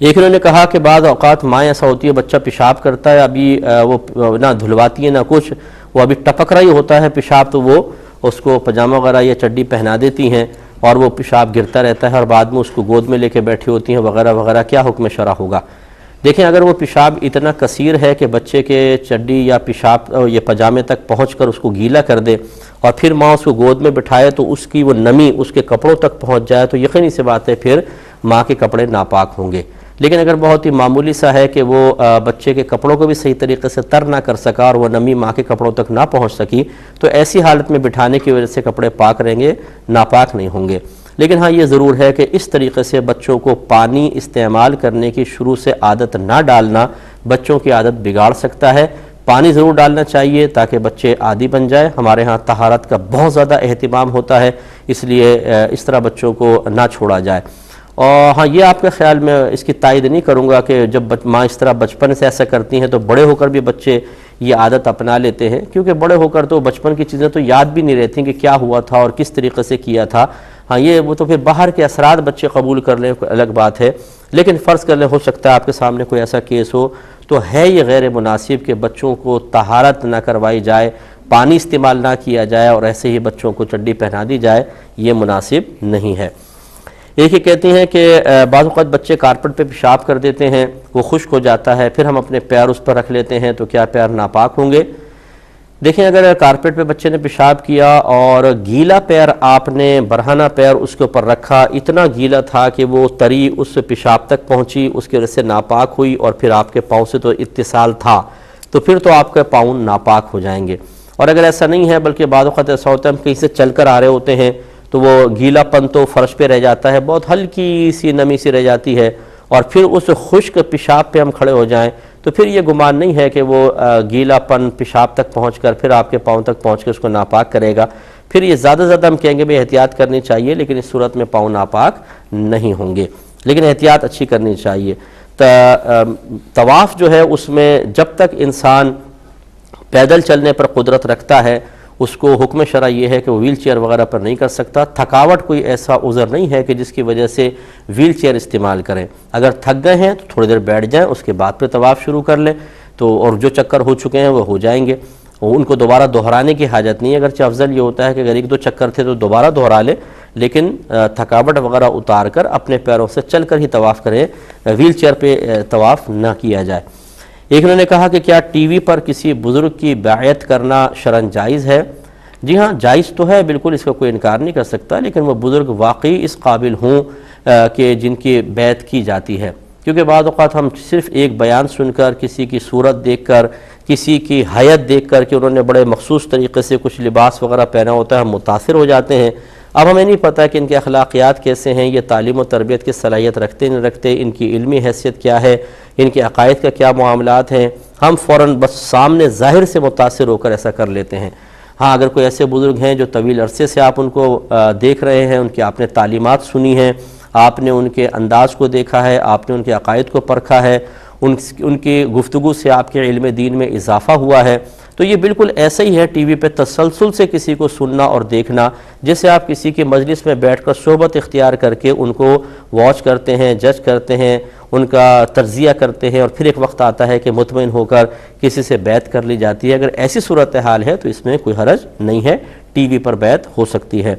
ایک انہوں نے کہا کہ بعض اوقات ماں ایسا ہوتی ہے بچہ پیشاب کرتا ہے، ابھی وہ نہ دھلواتی ہے نہ کچھ، وہ ابھی ٹپک رہا ہی ہوتا ہے پیشاب، تو وہ اس کو پجامہ وغیرہ یا چڈی پہنا دیتی ہیں اور وہ پیشاب گرتا رہتا ہے اور بعد میں اس کو گود میں لے کے بیٹھی ہوتی ہیں وغیرہ وغیرہ. کیا حکم شرع ہوگا؟ دیکھیں، اگر وہ پیشاب اتنا کثیر ہے کہ بچے کے چڈی یا پیشاب یا پجامے تک پہنچ کر اس کو گیلا کر دے اور پھر ماں اس کو گود میں بٹھائے تو اس کی وہ نمی اس کے کپڑوں تک پہنچ جائے تو یقینی سی بات ہے پھر ماں کے کپڑے ناپاک ہوں گے. لیکن اگر بہت ہی معمولی سا ہے کہ وہ بچے کے کپڑوں کو بھی صحیح طریقے سے تر نہ کر سکا اور وہ نمی ماں کے کپڑوں تک نہ پہنچ سکی تو ایسی حالت میں بٹھانے کی وجہ سے کپڑے پاک رہیں گے، ناپاک نہیں ہوں گے. لیکن ہاں یہ ضرور ہے کہ اس طریقے سے بچوں کو پانی استعمال کرنے کی شروع سے عادت نہ ڈالنا بچوں کی عادت بگاڑ سکتا ہے. پانی ضرور ڈالنا چاہیے تاکہ بچے عادی بن جائے. ہمارے ہاں طہارت کا بہت زیادہ اہتمام ہوتا ہے، اس لیے اس طرح بچوں کو نہ چھوڑا جائے. اور ہاں یہ آپ کے خیال میں اس کی تائید نہیں کروں گا کہ جب ماں اس طرح بچپن سے ایسا کرتی ہیں تو بڑے ہو کر بھی بچے یہ عادت اپنا لیتے ہیں، کیونکہ بڑے ہو کر تو بچپن کی چیزیں تو یاد بھی نہیں رہتی کہ کیا ہوا تھا اور کس طریقے سے کیا تھا. ہاں یہ وہ تو پھر باہر کے اثرات بچے قبول کر لیں کوئی الگ بات ہے، لیکن فرض کر لیں ہو سکتا ہے آپ کے سامنے کوئی ایسا کیس ہو تو ہے یہ غیر مناسب کہ بچوں کو طہارت نہ کروائی جائے، پانی استعمال نہ کیا جائے اور ایسے ہی بچوں کو چڈی پہنا دی جائے، یہ مناسب نہیں ہے. ایک ہی کہتی ہیں کہ بعض اوقات بچے کارپٹ پہ پیشاب کر دیتے ہیں، وہ خشک ہو جاتا ہے، پھر ہم اپنے پیر اس پر رکھ لیتے ہیں تو کیا پیر ناپاک ہوں گے؟ دیکھیں، اگر کارپٹ پہ بچے نے پیشاب کیا اور گیلا پیر آپ نے برہنہ پیر اس کے اوپر رکھا، اتنا گیلا تھا کہ وہ تری اس پیشاب تک پہنچی، اس کی وجہ سے ناپاک ہوئی اور پھر آپ کے پاؤں سے تو اتصال تھا، تو پھر تو آپ کے پاؤں ناپاک ہو جائیں گے. اور اگر ایسا نہیں ہے بلکہ بعض اوقات ایسا ہوتا ہے ہم کہیں سے چل کر آ رہے ہوتے ہیں تو وہ گیلا پن تو فرش پہ رہ جاتا ہے، بہت ہلکی سی نمی سی رہ جاتی ہے اور پھر اس خشک پیشاب پہ ہم کھڑے ہو جائیں تو پھر یہ گمان نہیں ہے کہ وہ گیلا پن پیشاب تک پہنچ کر پھر آپ کے پاؤں تک پہنچ کے اس کو ناپاک کرے گا. پھر یہ زیادہ ہم کہیں گے بھی احتیاط کرنی چاہیے، لیکن اس صورت میں پاؤں ناپاک نہیں ہوں گے، لیکن احتیاط اچھی کرنی چاہیے. طواف جو ہے اس میں جب تک انسان پیدل چلنے پر قدرت رکھتا ہے اس کو حکم شرع یہ ہے کہ وہ ویل چیئر وغیرہ پر نہیں کر سکتا. تھکاوٹ کوئی ایسا عذر نہیں ہے کہ جس کی وجہ سے ویل چیئر استعمال کریں. اگر تھک گئے ہیں تو تھوڑی دیر بیٹھ جائیں، اس کے بعد پھر طواف شروع کر لیں تو اور جو چکر ہو چکے ہیں وہ ہو جائیں گے، ان کو دوبارہ دہرانے کی حاجت نہیں ہے. اگرچہ افضل یہ ہوتا ہے کہ اگر ایک دو چکر تھے تو دوبارہ دہرا لیں، لیکن تھکاوٹ وغیرہ اتار کر اپنے پیروں سے چل کر ہی طواف کریں، ویل چیئر پہ طواف نہ کیا جائے. ایک انہوں نے کہا کہ کیا ٹی وی پر کسی بزرگ کی بیعت کرنا شرعاً جائز ہے؟ جی ہاں، جائز تو ہے، بالکل اس کا کوئی انکار نہیں کر سکتا، لیکن وہ بزرگ واقعی اس قابل ہوں کہ جن کی بیعت کی جاتی ہے. کیونکہ بعض اوقات ہم صرف ایک بیان سن کر، کسی کی صورت دیکھ کر، کسی کی حیت دیکھ کر کہ انہوں نے بڑے مخصوص طریقے سے کچھ لباس وغیرہ پہنا ہوتا ہے، ہم متاثر ہو جاتے ہیں. اب ہمیں نہیں پتہ کہ ان کے اخلاقیات کیسے ہیں، یہ تعلیم و تربیت کی صلاحیت رکھتے نہیں رکھتے، ان کی علمی حیثیت کیا ہے، ان کے عقائد کا کیا معاملات ہیں. ہم فوراً بس سامنے ظاہر سے متاثر ہو کر ایسا کر لیتے ہیں. ہاں، اگر کوئی ایسے بزرگ ہیں جو طویل عرصے سے آپ ان کو دیکھ رہے ہیں، ان کی آپ نے تعلیمات سنی ہیں، آپ نے ان کے انداز کو دیکھا ہے، آپ نے ان کے عقائد کو پرکھا ہے، ان کی گفتگو سے آپ کے علم دین میں اضافہ ہوا ہے، تو یہ بالکل ایسا ہی ہے ٹی وی پہ تسلسل سے کسی کو سننا اور دیکھنا، جیسے آپ کسی کی مجلس میں بیٹھ کر صحبت اختیار کر کے ان کو واچ کرتے ہیں، جج کرتے ہیں، ان کا تجزیہ کرتے ہیں اور پھر ایک وقت آتا ہے کہ مطمئن ہو کر کسی سے بیعت کر لی جاتی ہے. اگر ایسی صورتحال ہے تو اس میں کوئی حرج نہیں ہے، ٹی وی پر بیعت ہو سکتی ہے.